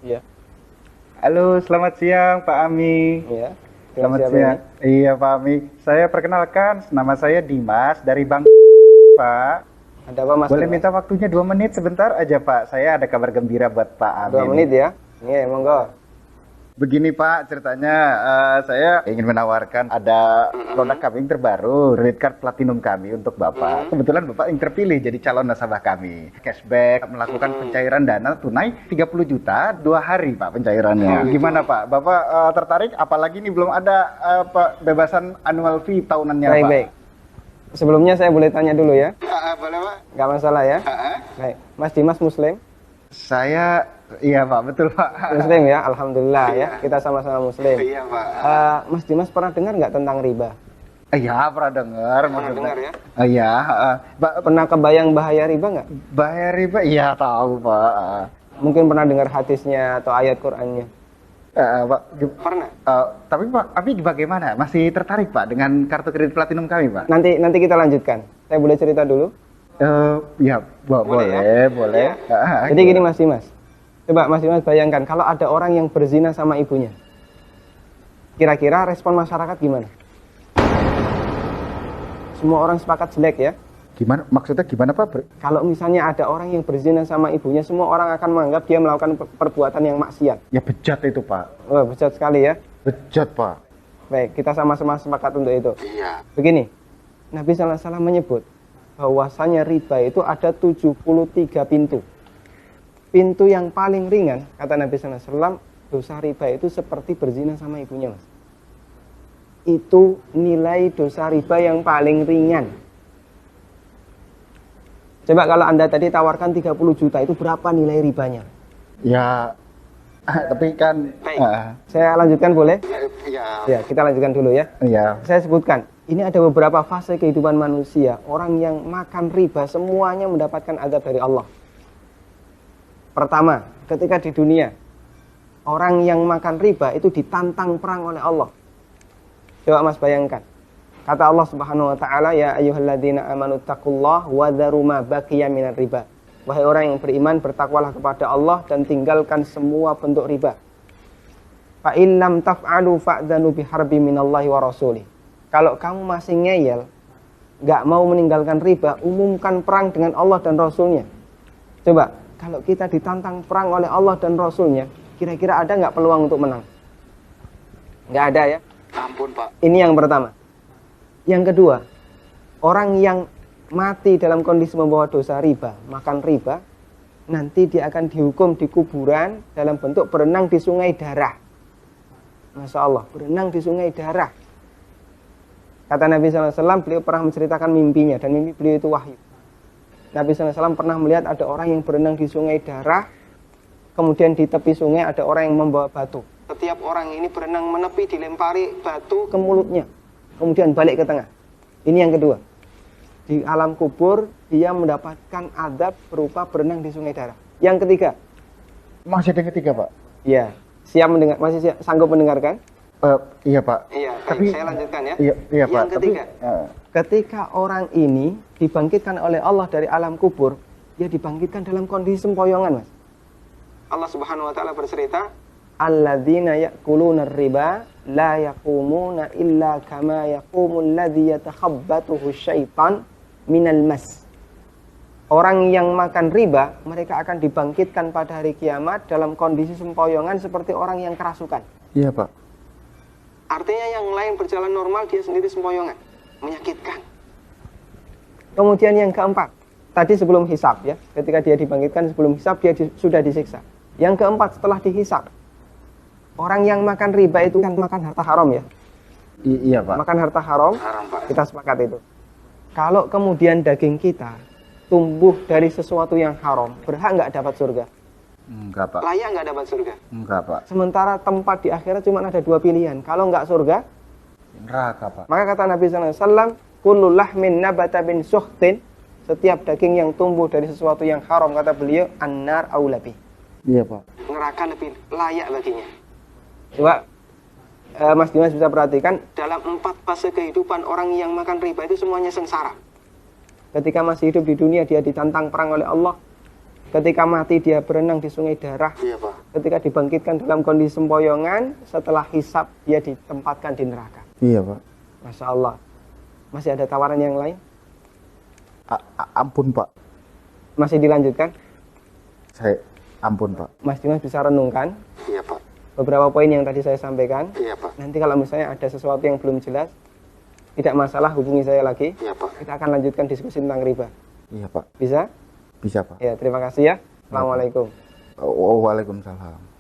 Iya. Halo, selamat siang Pak Ami. Iya. Selamat Siapa siang. ini? Iya Pak Ami. Saya perkenalkan, nama saya Dimas dari Bank Pak. Ada apa Mas Boleh Dimas? minta waktunya 2 menit sebentar aja Pak. Saya ada kabar gembira buat Pak Dua Ami nih. menit ya? Iya, monggo. Begini Pak, ceritanya saya ingin menawarkan ada produk kami yang terbaru, Red Card Platinum kami untuk Bapak. Kebetulan Bapak yang terpilih jadi calon nasabah kami. Cashback, melakukan pencairan dana tunai 30 juta 2 hari Pak pencairannya. Gimana Pak? Bapak tertarik? Apalagi ini belum ada bebasan annual fee tahunannya Baik, Pak. baik. Sebelumnya saya boleh tanya dulu ya? Boleh Pak? Nggak masalah ya? Baik. Mas Dimas Muslim? Saya, iya Pak, betul Pak. Muslim ya? Alhamdulillah ya. Kita sama-sama Muslim. Iya Pak. Mas Dimas pernah dengar nggak tentang riba? Iya, pernah dengar. dengar ya? Iya, Pernah kebayang bahaya riba nggak? bahaya riba, iya tahu Pak. Mungkin pernah dengar hadisnya atau ayat Qur'annya? Pak, Pernah. tapi Pak, bagaimana? Masih tertarik Pak dengan kartu kredit platinum kami Pak? Nanti kita lanjutkan. Saya boleh cerita dulu? Ya, boleh, boleh. Ya. Jadi gini Mas Dimas. Coba Mas Dimas bayangkan kalau ada orang yang berzina sama ibunya. Kira-kira respon masyarakat gimana? Semua orang sepakat jelek ya. Gimana? Maksudnya gimana Pak? Kalau misalnya ada orang yang berzina sama ibunya, semua orang akan menganggap dia melakukan perbuatan yang maksiat. Ya bejat itu Pak. Wah, bejat sekali ya. Bejat Pak. Baik, kita sama-sama sepakat untuk itu. Iya. Begini, Nabi SAW menyebut bahwasanya riba itu ada 73 pintu. Pintu yang paling ringan, kata Nabi SAW, dosa riba itu seperti berzina sama ibunya, Mas. Itu nilai dosa riba yang paling ringan. Coba kalau Anda tadi tawarkan 30 juta, itu berapa nilai ribanya? Ya, tapi kan... Saya lanjutkan boleh? Ya. Ya, kita lanjutkan dulu ya. Iya. Saya sebutkan, ini ada beberapa fase kehidupan manusia. Orang yang makan riba semuanya mendapatkan azab dari Allah. Pertama, ketika di dunia, orang yang makan riba itu ditantang perang oleh Allah. Coba Mas bayangkan. Kata Allah Subhanahu wa taala, ya ayyuhalladzina amanu taqullaha wa dharu ma baqiya minar riba. Wahai orang yang beriman, bertakwalah kepada Allah dan tinggalkan semua bentuk riba. Fa in lam taf'alu fa'dzanu biharbi minallahi wa rasulih. Kalau kamu masih ngeyel, nggak mau meninggalkan riba, umumkan perang dengan Allah dan Rasulnya. Coba, kalau kita ditantang perang oleh Allah dan Rasulnya, kira-kira ada nggak peluang untuk menang? Nggak ada ya? Ampun Pak. Ini yang pertama. Yang kedua, orang yang mati dalam kondisi membawa dosa riba, makan riba, nanti dia akan dihukum di kuburan dalam bentuk berenang di sungai darah. Masya Allah, berenang di sungai darah. Kata Nabi SAW, beliau pernah menceritakan mimpinya, dan mimpi beliau itu wahyu. Nabi SAW pernah melihat ada orang yang berenang di sungai darah, kemudian di tepi sungai ada orang yang membawa batu. Setiap orang ini berenang menepi, dilempari batu ke mulutnya, kemudian balik ke tengah. Ini yang kedua. Di alam kubur, dia mendapatkan azab berupa berenang di sungai darah. Yang ketiga. Masih ada yang ketiga Pak? Ya, siap mendengar, masih sanggup mendengarkan? Iya Pak. Iya, tapi saya lanjutkan ya. Iya Pak. Yang ketiga, ketika orang ini dibangkitkan oleh Allah dari alam kubur, dia dibangkitkan dalam kondisi sempoyongan, Mas. Allah Subhanahu wa taala bercerita, alladzina ya'kuluna riba la yaqumuna illa kama yaqumul ladzi yatakhabbathu syaitan minal mas. Orang yang makan riba, mereka akan dibangkitkan pada hari kiamat dalam kondisi sempoyongan seperti orang yang kerasukan. Iya Pak. Artinya yang lain berjalan normal, dia sendiri sempoyongan. Menyakitkan. Kemudian yang keempat, tadi sebelum hisab ya, ketika dia dibangkitkan sebelum hisab, dia sudah disiksa. Yang keempat, setelah dihisab, orang yang makan riba itu kan makan harta haram ya. Iya Pak. Makan harta haram, Pak. kita sepakat itu. Kalau kemudian daging kita tumbuh dari sesuatu yang haram, berhak nggak dapat surga? Enggak Pak. Layak nggak dapat surga? Enggak Pak. Sementara tempat di akhirat cuma ada dua pilihan. Kalau nggak surga, Neraka Pak. maka kata Nabi SAW, kullu lahmin nabata bin suhtin, setiap daging yang tumbuh dari sesuatu yang haram, kata beliau, annar aulabi. Iya Pak. Neraka lebih layak baginya. Coba Mas Dimas bisa perhatikan, dalam 4 fase kehidupan orang yang makan riba itu semuanya sengsara. Ketika masih hidup di dunia, dia ditantang perang oleh Allah. Ketika mati, dia berenang di sungai darah. Iya Pak. ketika dibangkitkan dalam kondisi sempoyongan, setelah hisab dia ditempatkan di neraka. Iya, Pak. Masya Allah. Masih ada tawaran yang lain? Ampun, Pak. Masih dilanjutkan? Ampun, Pak. Mas Dimas bisa renungkan Iya, Pak. beberapa poin yang tadi saya sampaikan. Iya, Pak. Nanti kalau misalnya ada sesuatu yang belum jelas, tidak masalah, hubungi saya lagi. Iya, Pak. Kita akan lanjutkan diskusi tentang riba. Iya, Pak. Bisa? Bisa, Pak. Ya, terima kasih ya. Assalamualaikum. Waalaikumsalam.